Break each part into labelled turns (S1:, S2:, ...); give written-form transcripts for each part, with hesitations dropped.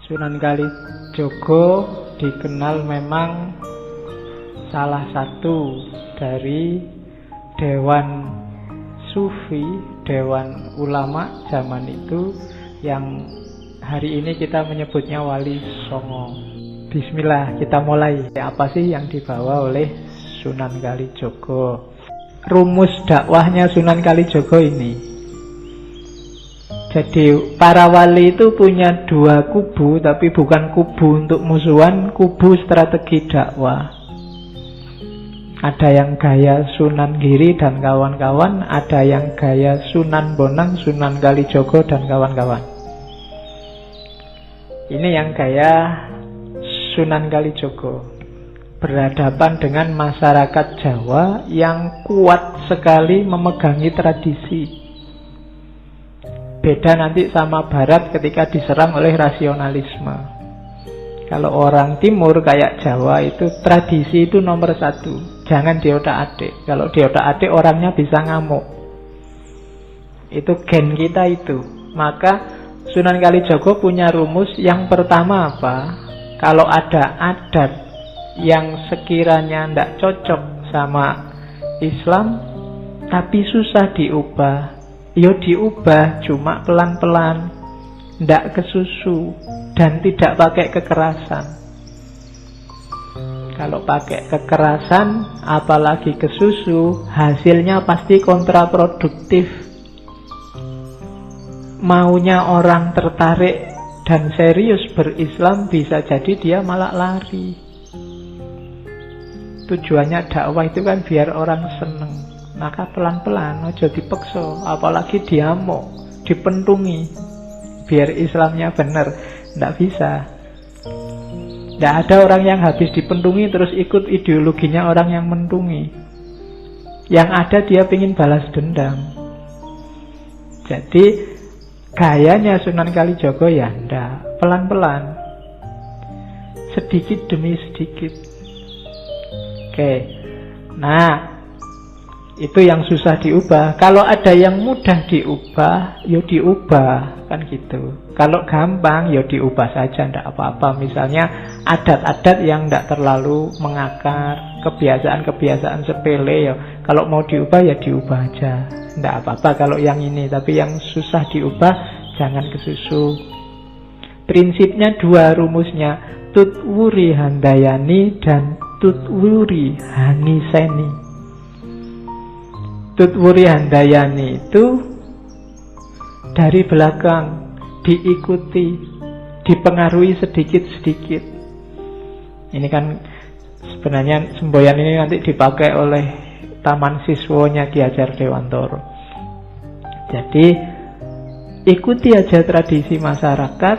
S1: Sunan Kalijogo dikenal memang salah satu dari dewan sufi, dewan ulama zaman itu yang hari ini kita menyebutnya Wali Songo. Bismillah, kita mulai. Apa sih yang dibawa oleh Sunan Kalijogo? Rumus dakwahnya Sunan Kalijogo ini. Jadi para wali itu punya dua kubu, tapi bukan kubu untuk musuhan, kubu strategi dakwah. Ada yang gaya Sunan Giri dan kawan-kawan, ada yang gaya Sunan Bonang, Sunan Kalijogo dan kawan-kawan. Ini yang gaya Sunan Kalijogo, berhadapan dengan masyarakat Jawa yang kuat sekali memegangi tradisi. Beda nanti sama Barat ketika diserang oleh rasionalisme. Kalau orang Timur kayak Jawa itu tradisi itu nomor satu. Jangan diotak-atik. Kalau diotak-atik orangnya bisa ngamuk. Itu gen kita itu. Maka Sunan Kalijogo punya rumus. Yang pertama apa? Kalau ada adat yang sekiranya tidak cocok sama Islam tapi susah diubah, yo diubah cuma pelan-pelan, ndak kesusu dan tidak pakai kekerasan. Kalau pakai kekerasan, apalagi kesusu, hasilnya pasti kontraproduktif. Maunya orang tertarik dan serius berislam, bisa jadi dia malah lari. Tujuannya dakwah itu kan biar orang seneng. Maka pelan-pelan, ojo dipeksa, apalagi diamuk, dipentungi, biar Islamnya benar. Tidak bisa. Tidak ada orang yang habis dipentungi terus ikut ideologinya orang yang mentungi. Yang ada dia ingin balas dendam. Jadi gayanya Sunan Kalijogo ya ndak, pelan-pelan, sedikit demi sedikit. Oke. Nah, itu yang susah diubah. Kalau ada yang mudah diubah, ya diubah, kan gitu. Kalau gampang, ya diubah saja, tidak apa-apa. Misalnya adat-adat yang tidak terlalu mengakar, kebiasaan-kebiasaan sepele, ya kalau mau diubah ya diubah aja, tidak apa-apa kalau yang ini. Tapi yang susah diubah, jangan kesusu. Prinsipnya dua rumusnya, Tutwuri Handayani dan Tutwuri Haniseni. Tutwuri Handayani itu dari belakang, diikuti, dipengaruhi sedikit-sedikit. Ini kan sebenarnya semboyan ini nanti dipakai oleh Taman Siswonya Ki Hajar Dewantoro. Jadi ikuti aja tradisi masyarakat,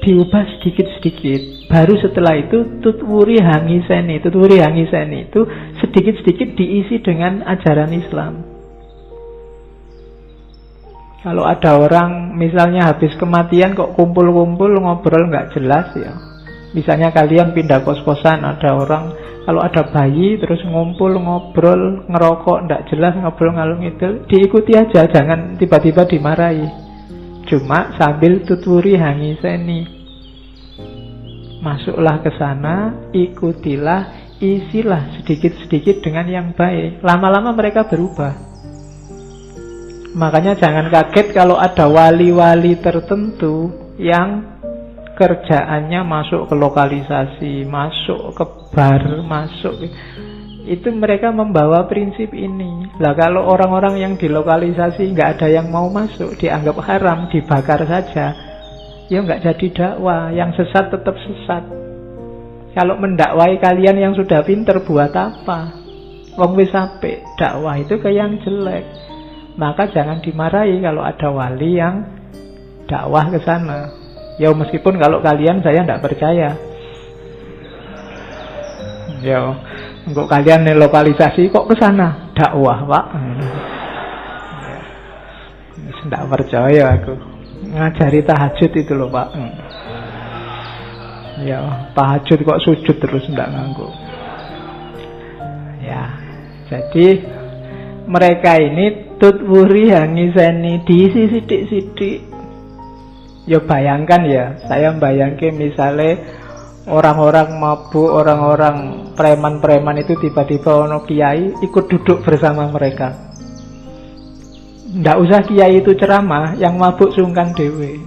S1: diubah sedikit-sedikit. Baru setelah itu Tutwuri Hangiseni. Tutwuri Hangiseni itu sedikit-sedikit diisi dengan ajaran Islam. Kalau ada orang misalnya habis kematian kok kumpul-kumpul ngobrol nggak jelas ya. Misalnya kalian pindah kos-kosan, ada orang, kalau ada bayi terus ngumpul ngobrol ngerokok nggak jelas, ngobrol ngalung itu, diikuti aja, jangan tiba-tiba dimarahi. Cuma sambil Tutwuri Hangiseni. Masuklah ke sana, ikutilah, isilah sedikit-sedikit dengan yang baik. Lama-lama mereka berubah. Makanya jangan kaget kalau ada wali-wali tertentu yang kerjaannya masuk ke lokalisasi, masuk ke bar, masuk. Itu mereka membawa prinsip ini. Lah kalau orang-orang yang di lokalisasi nggak ada yang mau masuk, dianggap haram, dibakar saja, ya nggak jadi dakwah. Yang sesat tetap sesat. Kalau mendakwai kalian yang sudah pinter buat apa? Wong wis apik, dakwah itu ke yang jelek. Maka jangan dimarahi kalau ada wali yang dakwah ke sana. Ya meskipun kalau kalian saya tidak percaya. Ya, untuk kalian lokalisasi kok ke sana dakwah, Pak. Tidak percaya aku. Ngajari tahajud itu loh, Pak. Ya, tahajud kok sujud terus tidak nganggu. Ya, jadi mereka ini Tutwuri Hangiseni diisi sidik-sidik. Ya bayangkan ya, saya bayangkan misalnya orang-orang mabuk, orang-orang preman-preman itu tiba-tiba ono kiai ikut duduk bersama mereka. Nggak usah kiai itu ceramah, yang mabuk sungkan dewe.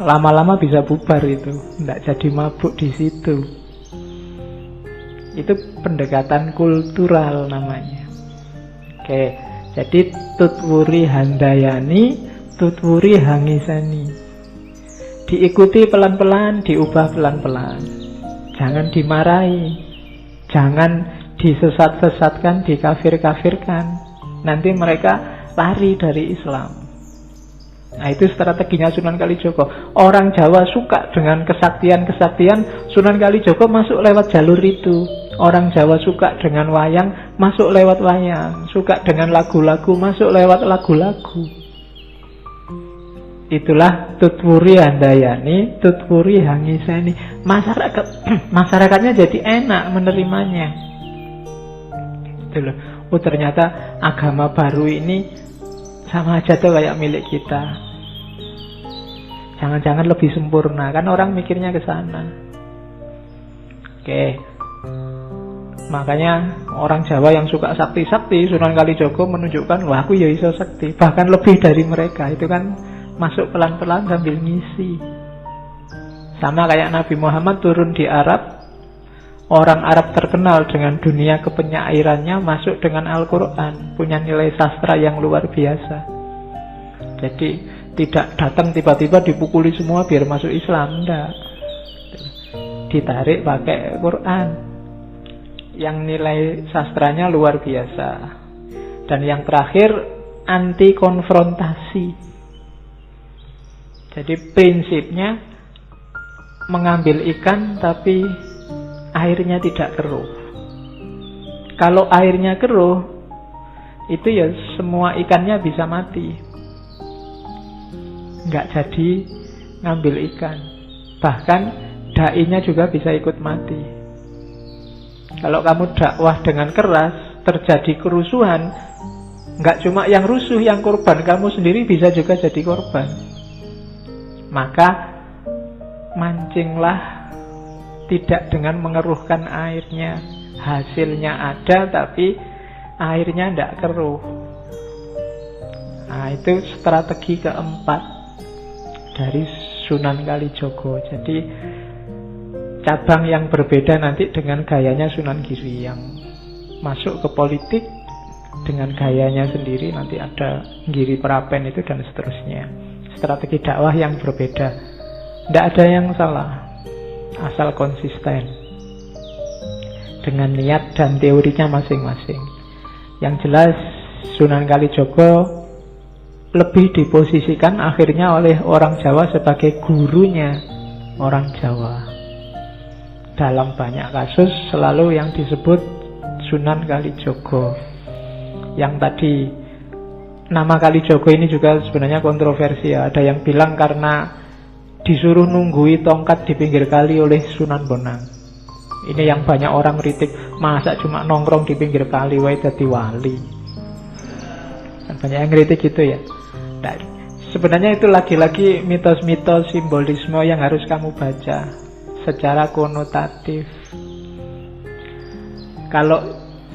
S1: Lama-lama bisa bubar itu, nggak jadi mabuk di situ. Itu pendekatan kultural namanya. Oke, jadi tutwuri handayani, tutwuri hangisani. Diikuti pelan-pelan, diubah pelan-pelan. Jangan dimarahi, jangan disesat-sesatkan, dikafir-kafirkan. Nanti mereka lari dari Islam. Nah, itu strateginya Sunan Kalijogo. Orang Jawa suka dengan kesaktian-kesaktian, Sunan Kalijogo masuk lewat jalur itu. Orang Jawa suka dengan wayang, masuk lewat wayang. Suka dengan lagu-lagu, masuk lewat lagu-lagu. Itulah tutwuri handayani, tutwuri hangisani. Masyarakatnya jadi enak menerimanya. Itu loh. Oh, ternyata agama baru ini sama aja tuh kayak milik kita. Jangan-jangan lebih sempurna, kan orang mikirnya ke sana. Oke. Makanya orang Jawa yang suka sakti-sakti, Sunan Kalijogo menunjukkan, wah aku ya iso sakti, bahkan lebih dari mereka. Itu kan masuk pelan-pelan sambil ngisi. Sama kayak Nabi Muhammad turun di Arab. Orang Arab terkenal dengan dunia kepenyairannya, masuk dengan Al-Quran, punya nilai sastra yang luar biasa. Jadi tidak datang tiba-tiba dipukuli semua biar masuk Islam, enggak. Ditarik pakai Quran yang nilai sastranya luar biasa. Dan yang terakhir, anti konfrontasi. Jadi prinsipnya mengambil ikan tapi airnya tidak keruh. Kalau airnya keruh, itu ya semua ikannya bisa mati. Nggak jadi ngambil ikan. Bahkan dai-nya juga bisa ikut mati. Kalau kamu dakwah dengan keras, terjadi kerusuhan, nggak cuma yang rusuh, yang korban, kamu sendiri bisa juga jadi korban. Maka mancinglah tidak dengan mengeruhkan airnya. Hasilnya ada tapi airnya tidak keruh. Nah, itu strategi keempat dari Sunan Kalijogo. Jadi cabang yang berbeda nanti dengan gayanya Sunan Giri, yang masuk ke politik dengan gayanya sendiri. Nanti ada Giri Prapen itu dan seterusnya. Strategi dakwah yang berbeda. Tidak ada yang salah, asal konsisten dengan niat dan teorinya masing-masing. Yang jelas Sunan Kalijogo lebih diposisikan akhirnya oleh orang Jawa sebagai gurunya orang Jawa. Dalam banyak kasus selalu yang disebut Sunan Kalijogo. Yang tadi nama Kalijogo ini juga sebenarnya kontroversial. Ada yang bilang karena disuruh nunggui tongkat di pinggir kali oleh Sunan Bonang. Ini yang banyak orang kritik, masa cuma nongkrong di pinggir kali wae dadi wali. Dan banyak yang kritik gitu ya. Nah, sebenarnya itu lagi-lagi mitos-mitos simbolisme yang harus kamu baca secara konotatif. Kalau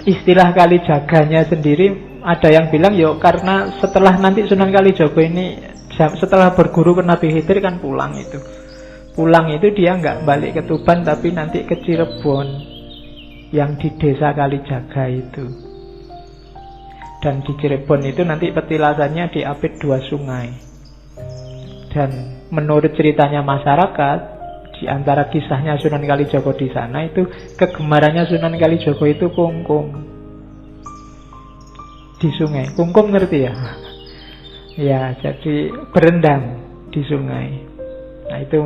S1: istilah Kalijaganya sendiri, ada yang bilang ya karena setelah nanti Sunan Kalijogo ini setelah berguru ke Nabi Khidir kan pulang itu. Pulang itu dia nggak balik ke Tuban tapi nanti ke Cirebon yang di desa Kalijaga itu. Dan di Cirebon itu nanti petilasannya diapit 2 sungai. Dan menurut ceritanya masyarakat, di antara kisahnya Sunan Kalijogo di sana itu kegemarannya Sunan Kalijogo itu kungkum di sungai. Kungkum ngerti ya? Ya, jadi berendam di sungai. Nah, itu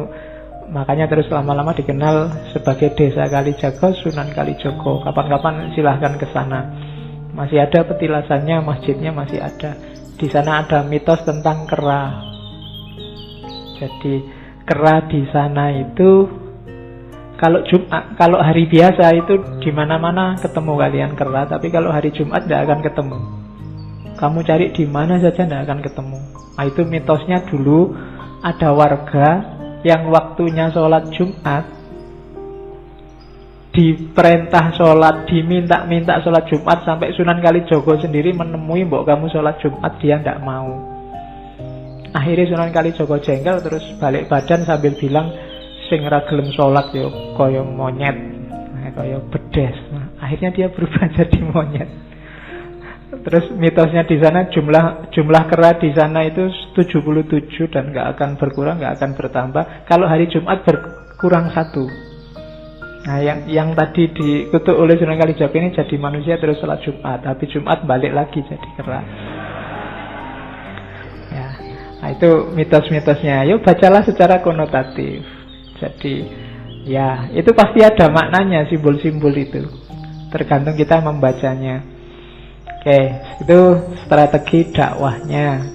S1: makanya terus lama-lama dikenal sebagai Desa Kalijaga, Sunan Kalijogo. Kapan-kapan silahkan ke sana. Masih ada petilasannya, masjidnya masih ada. Di sana ada mitos tentang kera. Jadi kera di sana itu kalau Jumat, kalau hari biasa itu di mana-mana ketemu kalian kera, tapi kalau hari Jumat tidak akan ketemu. Kamu cari di mana saja tidak akan ketemu. Nah, itu mitosnya dulu ada warga yang waktunya sholat Jumat, diperintah sholat, diminta-minta sholat Jumat, sampai Sunan Kalijogo sendiri menemui mbok kamu sholat Jumat, dia tidak mau. Akhirnya Sunan Kalijogo jengkel, terus balik badan sambil bilang, sing ra gelem sholat yo kaya monyet, kaya bedes. Akhirnya dia berubah jadi monyet. Terus mitosnya di sana jumlah kera di sana itu 77 dan nggak akan berkurang, nggak akan bertambah. Kalau hari Jumat berkurang 1. Nah, yang tadi dikutuk oleh Sunan Kalijogo ini jadi manusia terus sholat Jumat, habis Jumat balik lagi jadi kera. Ya, nah itu mitos-mitosnya. Yuk bacalah secara konotatif. Jadi ya itu pasti ada maknanya simbol-simbol itu. Tergantung kita membacanya. Oke, itu strategi dakwahnya.